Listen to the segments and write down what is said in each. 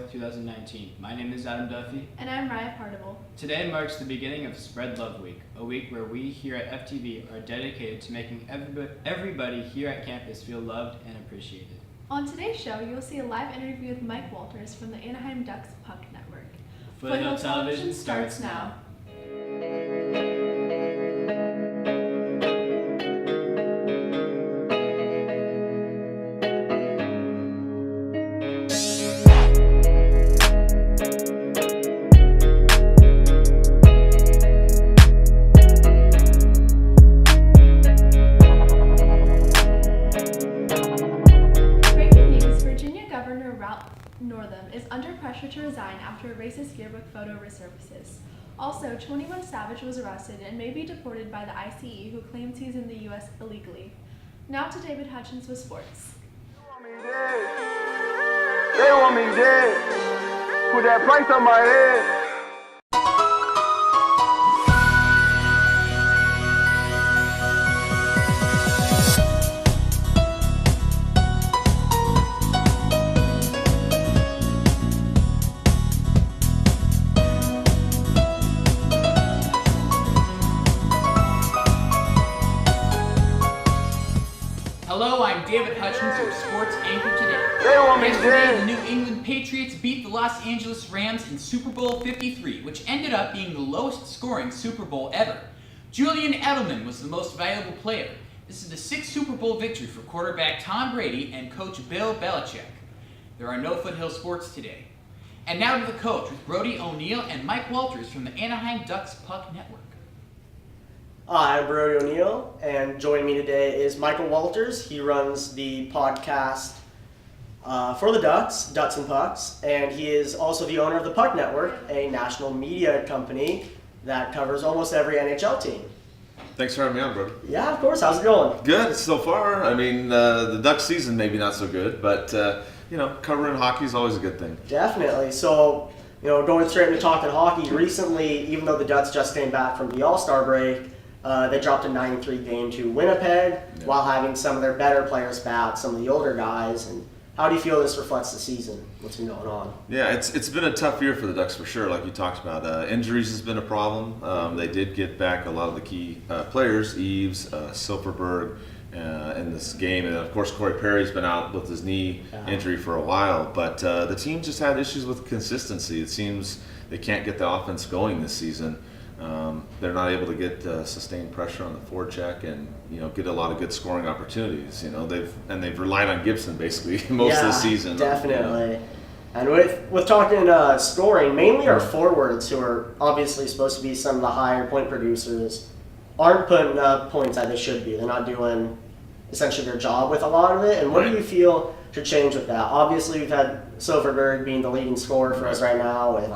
4th, 2019. My name is Adam Duffy. And I'm Raya Partible. Today marks the beginning of Spread Love Week, a week where we here at FTV are dedicated to making everybody here at campus feel loved and appreciated. On today's show, you will see a live interview with Mike Walters from the Anaheim Ducks Puck Network. Foothill Television starts now. Is under pressure to resign after a racist yearbook photo resurfaces. Also, 21 Savage was arrested and may be deported by the ICE, who claims he's in the U.S. illegally. Now to David Hutchins with sports. They want me dead. Put that price on my head. Hello, I'm David Hutchins, your sports anchor today. Yesterday, the New England Patriots beat the Los Angeles Rams in Super Bowl 53, which ended up being the lowest scoring Super Bowl ever. Julian Edelman was the most valuable player. This is the sixth Super Bowl victory for quarterback Tom Brady and coach Bill Belichick. There are no Foothill sports today. And now to the coach with Brody O'Neill and Mike Walters from the Anaheim Ducks Puck Network. Hi, I'm Brody O'Neill, and joining me today is Michael Walters. He runs the podcast for the Ducks, Ducks and Pucks, and he is also the owner of the Puck Network, a national media company that covers almost every NHL team. Thanks for having me on, Brody. Yeah, of course. How's it going? Good so far. I mean, the Ducks season maybe not so good, but covering hockey is always a good thing. Definitely. So, going straight into talking hockey, recently, even though the Ducks just came back from the All-Star break, they dropped a 9-3 game to Winnipeg while having some of their better players back, some of the older guys. And how do you feel this reflects the season? What's been going on? Yeah, it's been a tough year for the Ducks for sure, like you talked about. Injuries has been a problem. They did get back a lot of the key players, Eves, Silverberg, in this game. And, of course, Corey Perry's been out with his knee injury for a while. But the team just had issues with consistency. It seems they can't get the offense going this season. They're not able to get sustained pressure on the forecheck and get a lot of good scoring opportunities. They've relied on Gibson basically most of the season. Definitely. And with talking scoring, mainly our forwards, who are obviously supposed to be some of the higher point producers, aren't putting up points that they should be. They're not doing essentially their job with a lot of it. And what do you feel should change with that? Obviously, we've had Silverberg being the leading scorer for us right now with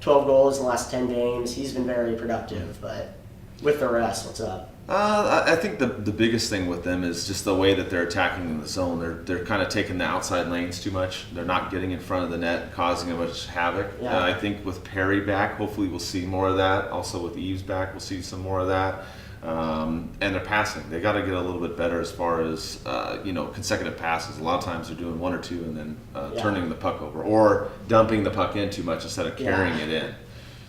12 goals in the last 10 games. He's been very productive, but with the rest, what's up? I think the biggest thing with them is just the way that they're attacking in the zone. They're kind of taking the outside lanes too much. They're not getting in front of the net, causing a much havoc. Yeah. I think with Perry back, hopefully we'll see more of that. Also with Eves back, we'll see some more of that. And they're passing. They got to get a little bit better as far as consecutive passes. A lot of times they're doing one or two and then turning the puck over or dumping the puck in too much instead of carrying it in.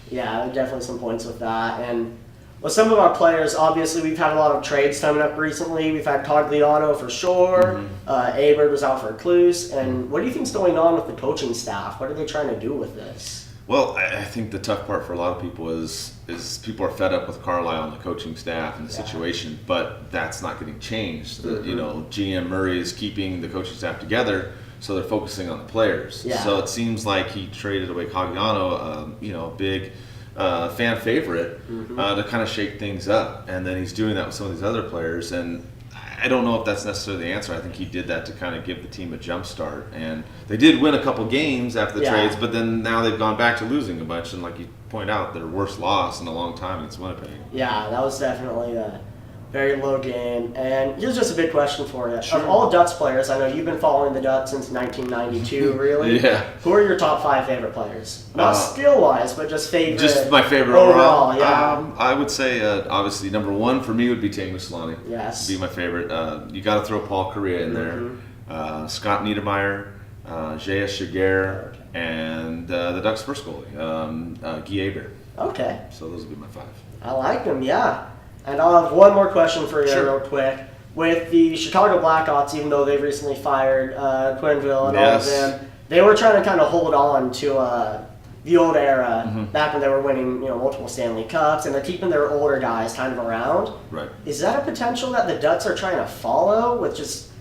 Yeah, definitely some points with that. And with some of our players, obviously we've had a lot of trades coming up recently. We've had Cogliano for sure. Abert was out for Cluse. And what do you think's going on with the coaching staff? What are they trying to do with this? Well, I think the tough part for a lot of people is people are fed up with Carlisle and the coaching staff and the situation, but that's not getting changed. GM Murray is keeping the coaching staff together, so they're focusing on the players. Yeah. So it seems like he traded away Cogliano, a big fan favorite, to kind of shake things up, and then he's doing that with some of these other players. And I don't know if that's necessarily the answer. I think he did that to kind of give the team a jump start. And they did win a couple games after the trades, but then now they've gone back to losing a bunch. And like you point out, their worst loss in a long time against Winnipeg. Yeah, that was definitely a very low game. And here's just a big question for you. Sure. Of all Ducks players, I know you've been following the Ducks since 1992, really? Yeah. Who are your top 5 favorite players? Not skill-wise, but just favorite. Just my favorite overall. Yeah. I would say, obviously, number 1 for me would be Teemu Selanne. Yes. Be my favorite. You got to throw Paul Correa in there. Scott Niedermayer, Jaya Shiger, and the Ducks' first goalie, Guy Aber. Okay. So those would be my 5. I like them, yeah. And I'll have one more question for you real quick. With the Chicago Blackhawks, even though they've recently fired Quenneville and all of them, they were trying to kind of hold on to the old era, back when they were winning, multiple Stanley Cups, and they're keeping their older guys kind of around. Right. Is that a potential that the Ducks are trying to follow, with just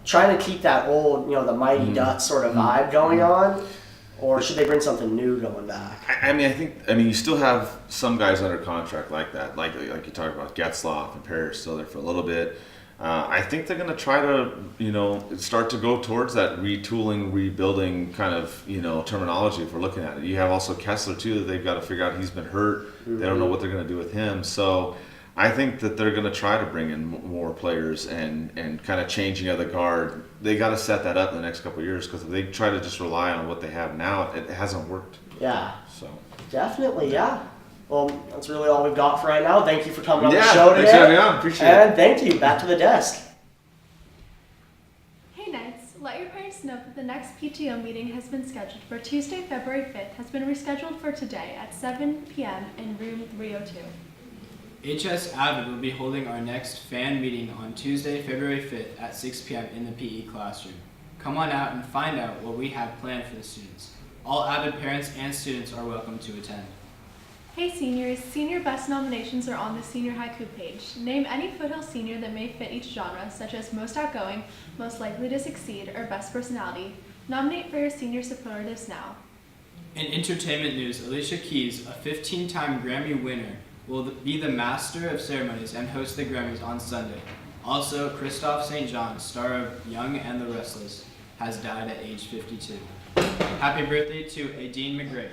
trying to keep that old, the mighty Ducks sort of vibe going on? Or should they bring something new going back? I think you still have some guys under contract like that, like you talked about Getzlaf and Perry are still there for a little bit. I think they're going to try to, start to go towards that retooling, rebuilding kind of, terminology if we're looking at it. You have also Kessler too that they've got to figure out. He's been hurt. They don't know what they're going to do with him. So I think that they're going to try to bring in more players and kind of changing of the guard. They got to set that up in the next couple of years, because if they try to just rely on what they have now, it hasn't worked. Yeah. So definitely, yeah. Well, that's really all we've got for right now. Thank you for coming on the show today. Thanks for having me on. Appreciate it. And thank you. Back to the desk. Hey Knights, let your parents know that the next PTO meeting has been scheduled for Tuesday, February 5th, has been rescheduled for today at 7 p.m. in room 302. HS Avid will be holding our next fan meeting on Tuesday, February 5th at 6 p.m. in the PE classroom. Come on out and find out what we have planned for the students. All Avid parents and students are welcome to attend. Hey seniors, senior best nominations are on the senior haiku page. Name any Foothill senior that may fit each genre, such as most outgoing, most likely to succeed, or best personality. Nominate for your senior superlatives now. In entertainment news, Alicia Keys, a 15-time Grammy winner, will be the master of ceremonies and host the Grammys on Sunday. Also, Christophe St. John, star of Young and the Restless, has died at age 52. Happy birthday to Adine McGrath.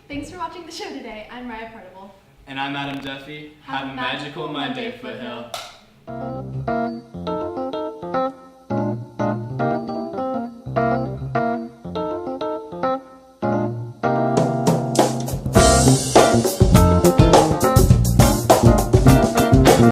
Thanks for watching the show today. I'm Raya Partible. And I'm Adam Duffy. Have a magical Monday, Foothill.